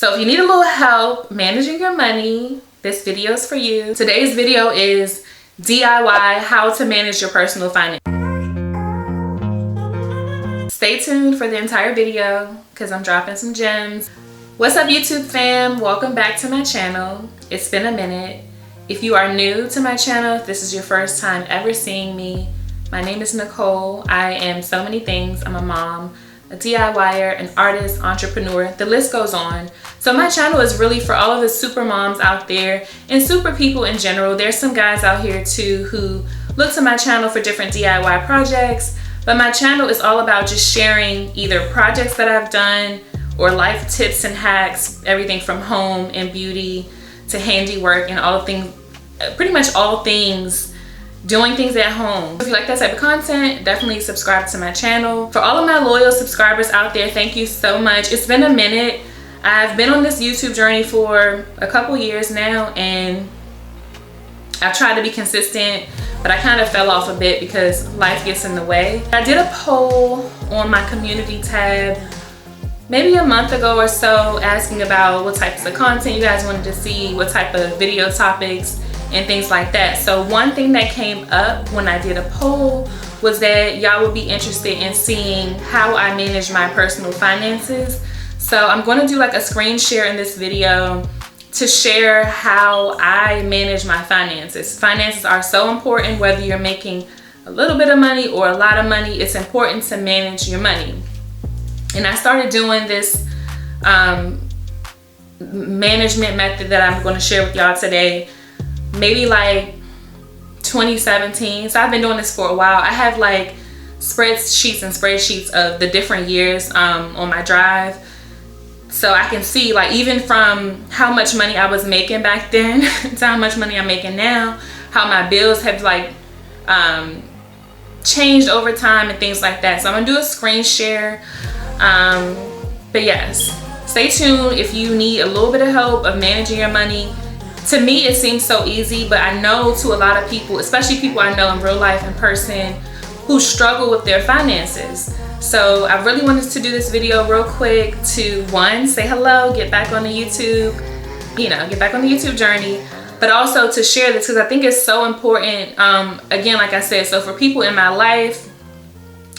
So if you need a little help managing your money, this video is for you. Today's video is DIY how to manage your personal finance. Stay tuned for the entire video because I'm dropping some gems. What's up, YouTube fam? Welcome back to my channel. It's been a minute. If you are new to my channel, if this is your first time ever seeing me, my name is Nicole. I am so many things. I'm a mom, a DIYer, an artist, entrepreneur, the list goes on. So my channel is really for all of the super moms out there and super people in general. There's some guys out here too who look to my channel for different DIY projects, but my channel is all about just sharing either projects that I've done or life tips and hacks, everything from home and beauty to handiwork and all things, pretty much all things doing things at home. If you like that type of content, definitely subscribe to my channel. For all of my loyal subscribers out there, thank you so much. It's been a minute. I've been on this YouTube journey for a couple years now and I've tried to be consistent, but I kind of fell off a bit because life gets in the way. I did a poll on my community tab maybe a month ago or so asking about what types of content you guys wanted to see, what type of video topics and things like that. So one thing that came up when I did a poll was that y'all would be interested in seeing how I manage my personal finances. So I'm going to do like a screen share in this video to share how I manage my finances. Finances are so important, whether you're making a little bit of money or a lot of money, it's important to manage your money. And I started doing this management method that I'm going to share with y'all today maybe like 2017. So I've been doing this for a while. I have like spreadsheets and spreadsheets of the different years on my drive, so I can see like even from how much money I was making back then to how much money I'm making now, how my bills have like changed over time and things like that. So I'm gonna do a screen share, but yes, stay tuned if you need a little bit of help of managing your money. To me, it seems so easy, but I know to a lot of people, especially people I know in real life in person, who struggle with their finances. So I really wanted to do this video real quick to, one, say hello, get back on the YouTube, get back on the YouTube journey, but also to share this because I think it's so important. Again, like I said, so for people in my life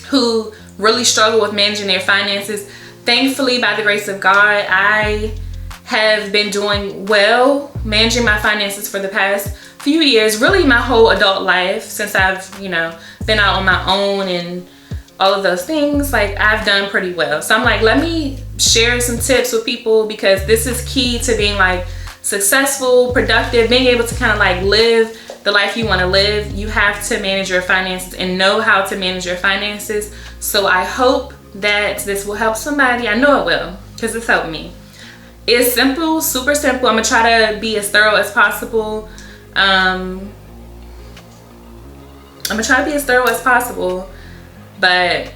who really struggle with managing their finances, thankfully, by the grace of God, I have been doing well managing my finances for the past few years, really my whole adult life, since I've been out on my own and all of those things. Like, I've done pretty well. So I'm like, let me share some tips with people because this is key to being like successful, productive, being able to kind of like live the life you want to live. You have to manage your finances and know how to manage your finances. So I hope that this will help somebody. I know it will because it's helped me. It's simple, super simple. I'm gonna try to be as thorough as possible. But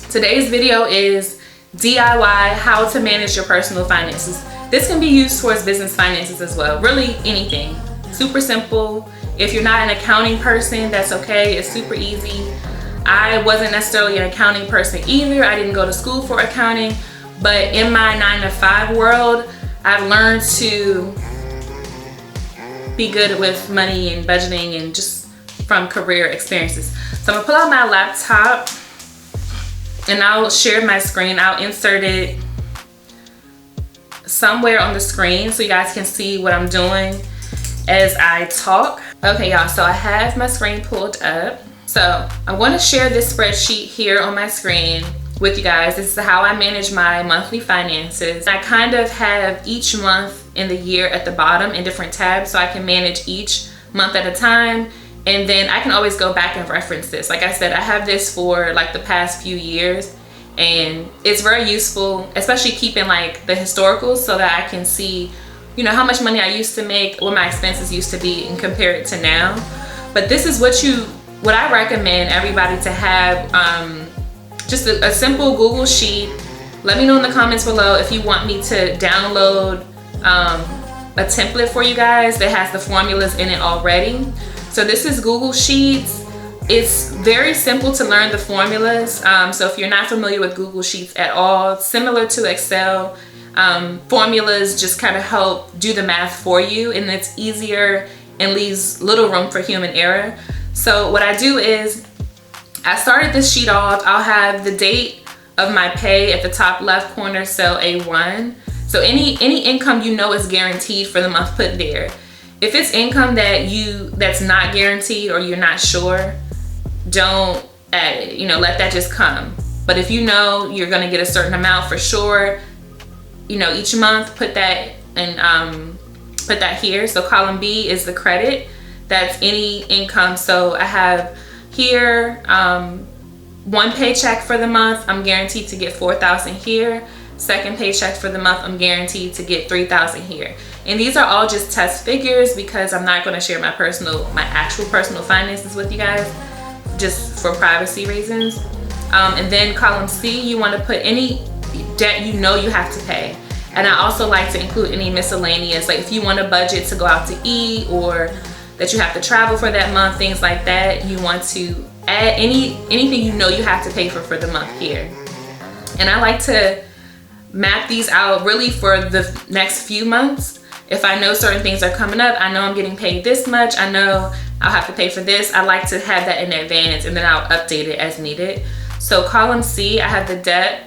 today's video is DIY how to manage your personal finances. This can be used towards business finances as well. Really anything. Super simple. If you're not an accounting person, that's okay. It's super easy. I wasn't necessarily an accounting person either. I didn't go to school for accounting. But in my 9-to-5 world, I've learned to be good with money and budgeting and just from career experiences. So I'm gonna pull out my laptop and I'll share my screen. I'll insert it somewhere on the screen so you guys can see what I'm doing as I talk. Okay, y'all, so I have my screen pulled up. So I want to share this spreadsheet here on my screen with you guys. This is how I manage my monthly finances. I kind of have each month in the year at the bottom in different tabs so I can manage each month at a time, and then I can always go back and reference this. Like I said, I have this for like the past few years and it's very useful, especially keeping like the historicals so that I can see how much money I used to make, what my expenses used to be, and compare it to now. But this is what I recommend everybody to have. Just a simple Google sheet. Let me know in the comments below if you want me to download a template for you guys that has the formulas in it already. So this is Google Sheets. It's very simple to learn the formulas. So if you're not familiar with Google Sheets at all, similar to Excel, Formulas just kind of help do the math for you, and it's easier and leaves little room for human error. So what I do is I started this sheet off. I'll have the date of my pay at the top left corner, cell A1. So any income you know is guaranteed for the month, put there. If it's income that's not guaranteed or you're not sure, don't add it. Let that just come. But if you know you're gonna get a certain amount for sure, each month, put that here. So column B is the credit. That's any income. So I have here one paycheck for the month. I'm guaranteed to get $4,000 here. Second paycheck for the month, I'm guaranteed to get $3,000 here. And these are all just test figures because I'm not going to share my actual personal finances with you guys, just for privacy reasons. And then column C, you want to put any debt you know you have to pay. And I also like to include any miscellaneous, like if you want a budget to go out to eat or that you have to travel for that month, things like that. You want to add anything you know you have to pay for the month here. And I like to map these out really for the next few months. If I know certain things are coming up, I know I'm getting paid this much, I know I'll have to pay for this, I like to have that in advance, and then I'll update it as needed. So column C, I have the debit,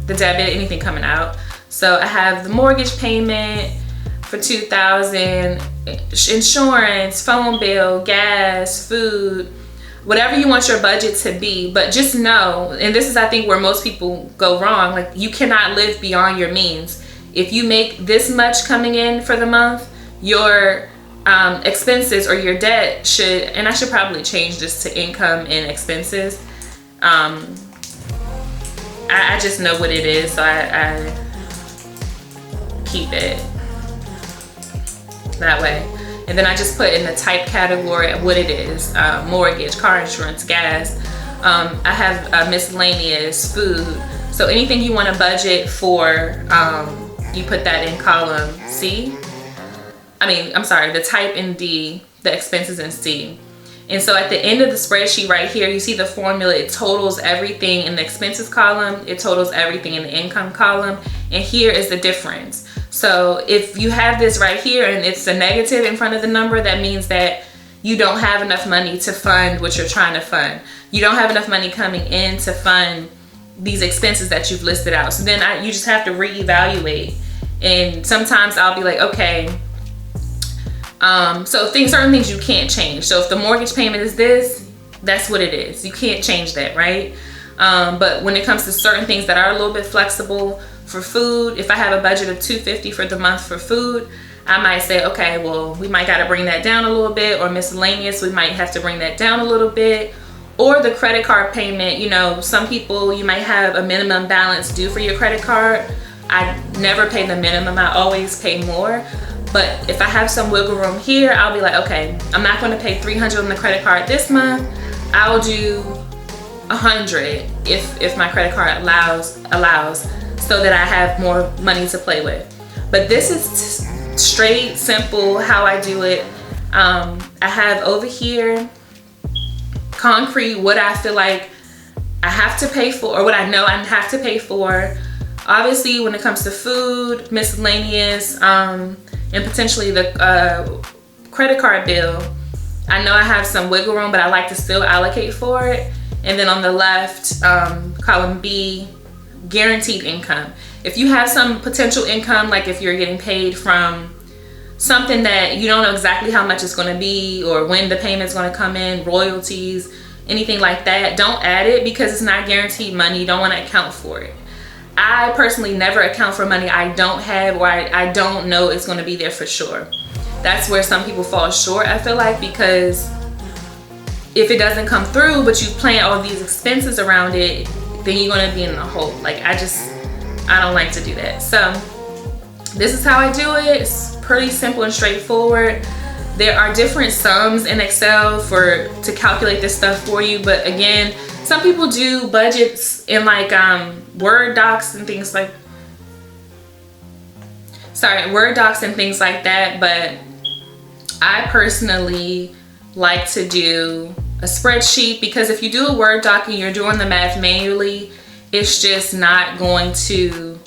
anything coming out. So I have the mortgage payment for $2,000, insurance, phone bill, gas, food, whatever you want your budget to be. But just know, and this is I think where most people go wrong, like you cannot live beyond your means. If you make this much coming in for the month, your expenses or your debt should, and I should probably change this to income and expenses. I just know what it is, so I keep it that way. And then I just put in the type category of what it is: mortgage, car insurance, gas. I have miscellaneous, food. So anything you want to budget for, you put that in column C. I'm sorry, the type in D, the expenses in C. And so at the end of the spreadsheet right here, you see the formula. It totals everything in the expenses column. It totals everything in the income column. And here is the difference. So if you have this right here and it's a negative in front of the number, that means that you don't have enough money to fund what you're trying to fund. You don't have enough money coming in to fund these expenses that you've listed out. So then you just have to reevaluate. And sometimes I'll be like, okay, so certain things you can't change. So if the mortgage payment is this, that's what it is. You can't change that, right? But when it comes to certain things that are a little bit flexible, for food, if I have a budget of $250 for the month for food, I might say, okay, well, we might got to bring that down a little bit, or miscellaneous, we might have to bring that down a little bit. Or the credit card payment, some people, you might have a minimum balance due for your credit card. I never pay the minimum, I always pay more. But if I have some wiggle room here, I'll be like, okay, I'm not going to pay $300 on the credit card this month. I'll do $100 if my credit card allows, so that I have more money to play with. But this is straight, simple, how I do it. I have over here concrete what I feel like I have to pay for, or what I know I have to pay for. Obviously, when it comes to food, miscellaneous, and potentially the credit card bill, I know I have some wiggle room, but I like to still allocate for it. And then on the left, column B, guaranteed income. If you have some potential income, like if you're getting paid from something that you don't know exactly how much it's going to be or when the payment's going to come in, royalties, anything like that, don't add it because it's not guaranteed money. You don't want to account for it. I personally never account for money I don't have, or I don't know it's going to be there for sure. That's where some people fall short, I feel like, because if it doesn't come through but you plan all these expenses around it, then you're going to be in a hole. Like I don't like to do that. So this is how I do it. It's pretty simple and straightforward. There are different sums in Excel to calculate this stuff for you, but again, some people do budgets in like Word docs and things like that, but I personally like to do a spreadsheet, because if you do a Word doc and you're doing the math manually, it's just not going to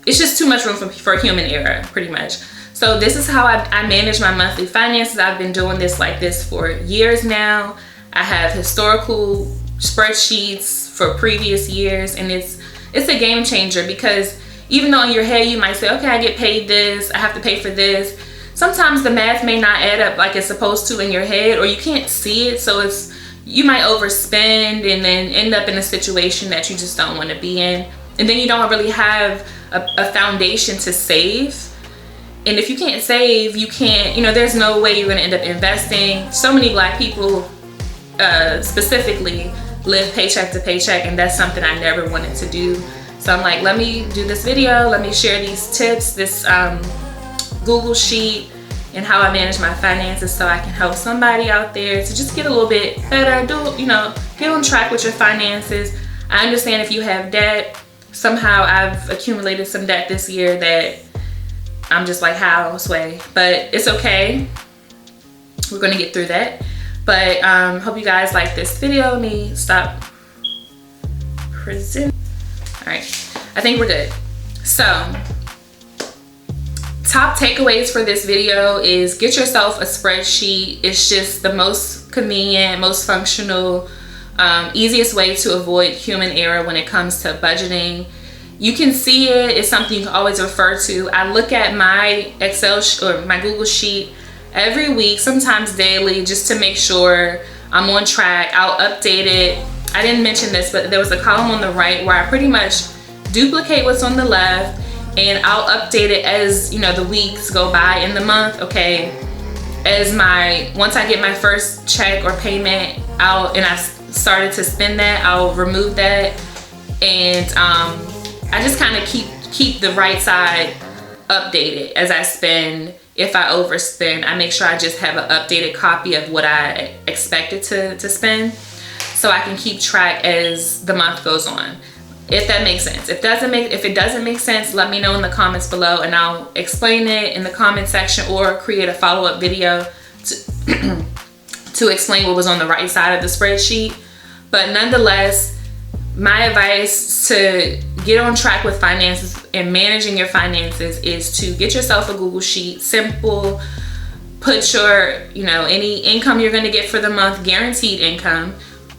it's just too much room for human error, pretty much. So this is how I manage my monthly finances. I've been doing this like this for years now. I have historical spreadsheets for previous years, and it's a game changer, because even though in your head you might say, okay, I get paid this, I have to pay for this, sometimes the math may not add up like it's supposed to in your head, or you can't see it, so you might overspend and then end up in a situation that you just don't want to be in, and then you don't really have a foundation to save. And if you can't save, you can't, there's no way you're going to end up investing. So many Black people specifically live paycheck to paycheck, and that's something I never wanted to do. So I'm like, let me do this video, let me share these tips, this Google sheet, and how I manage my finances, so I can help somebody out there to just get a little bit better, get on track with your finances. I understand if you have debt. Somehow I've accumulated some debt this year that I'm just like, how, Sway? But it's okay. We're gonna get through that. But hope you guys like this video. Let me stop presenting. All right, I think we're good. So, top takeaways for this video is get yourself a spreadsheet. It's just the most convenient, most functional, easiest way to avoid human error when it comes to budgeting. You can see it. It's something you can always refer to. I look at my Excel or my Google sheet every week, sometimes daily, just to make sure I'm on track. I'll update it. I didn't mention this, but there was a column on the right where I pretty much duplicate what's on the left, and I'll update it as the weeks go by in the month. Okay, once I get my first check or payment out and I've started to spend that, I'll remove that, and I just kind of keep the right side updated as I spend. If I overspend, I make sure I just have an updated copy of what I expected to spend, so I can keep track as the month goes on. If that makes sense. If it doesn't make sense, let me know in the comments below, and I'll explain it in the comment section or create a follow-up video to explain what was on the right side of the spreadsheet. But nonetheless, my advice to get on track with finances and managing your finances is to get yourself a Google sheet. Simple. Put your, any income you're going to get for the month, guaranteed income,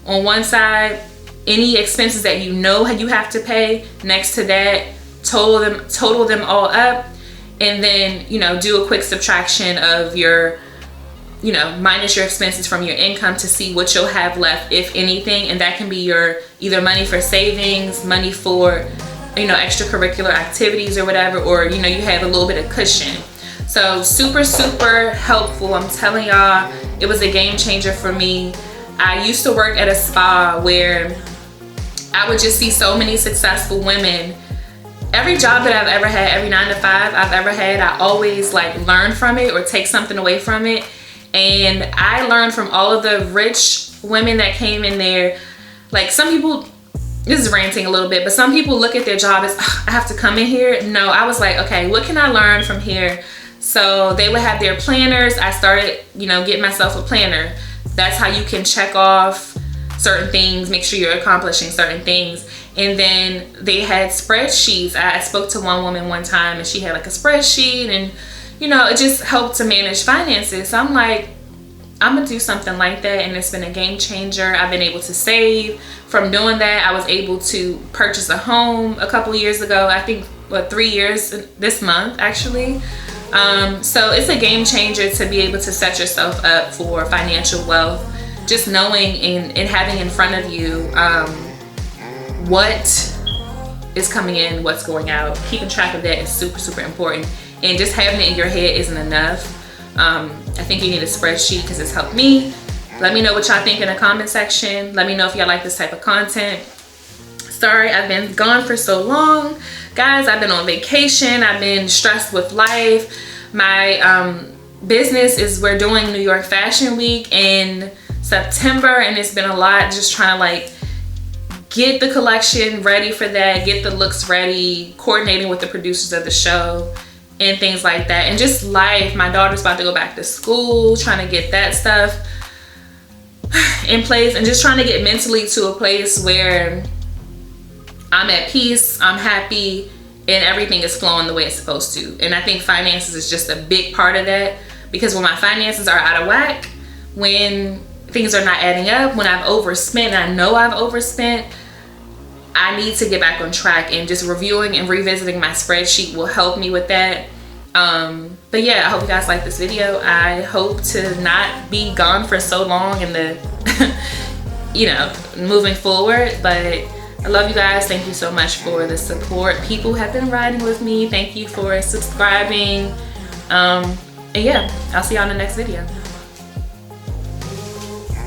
on one side. Any expenses that you have to pay, next to that, total them all up, and then do a quick subtraction of your minus your expenses from your income to see what you'll have left, if anything. And that can be your either money for savings, money for extracurricular activities or whatever, or you have a little bit of cushion. So super helpful. I'm telling y'all, it was a game changer for me. I used to work at a spa where I would just see so many successful women. Every job that I've ever had, every 9 to 5 I've ever had, I always learn from it or take something away from it. And I learned from all of the rich women that came in there. Some people, this is ranting a little bit, but some people look at their job as, I have to come in here. No, I was like, okay, what can I learn from here? So they would have their planners. I started, getting myself a planner. That's how you can check off certain things, make sure you're accomplishing certain things. And then they had spreadsheets. I spoke to one woman one time, and she had a spreadsheet, and it just helped to manage finances. So I'm like, I'm gonna do something like that, and it's been a game changer. I've been able to save from doing that. I was able to purchase a home a couple years ago. I think 3 years this month actually. So it's a game changer to be able to set yourself up for financial wealth. Just knowing and having in front of you what is coming in, what's going out. Keeping track of that is super important. And just having it in your head isn't enough. I think you need a spreadsheet because it's helped me. Let me know what y'all think in the comment section. Let me know if y'all like this type of content. Sorry, I've been gone for so long. Guys, I've been on vacation. I've been stressed with life. My business is, we're doing New York Fashion Week in September, and it's been a lot just trying to get the collection ready for that, get the looks ready, coordinating with the producers of the show and things like that. And just life. My daughter's about to go back to school, trying to get that stuff in place, and just trying to get mentally to a place where I'm at peace, I'm happy, and everything is flowing the way it's supposed to. And I think finances is just a big part of that, because when my finances are out of whack, when things are not adding up, when I've overspent, I know I've overspent, I need to get back on track, and just reviewing and revisiting my spreadsheet will help me with that. But yeah, I hope you guys like this video. I hope to not be gone for so long in the you know, moving forward. But I love you guys. Thank you so much for the support. People have been riding with me. Thank you for subscribing. And yeah, I'll see y'all in the next video.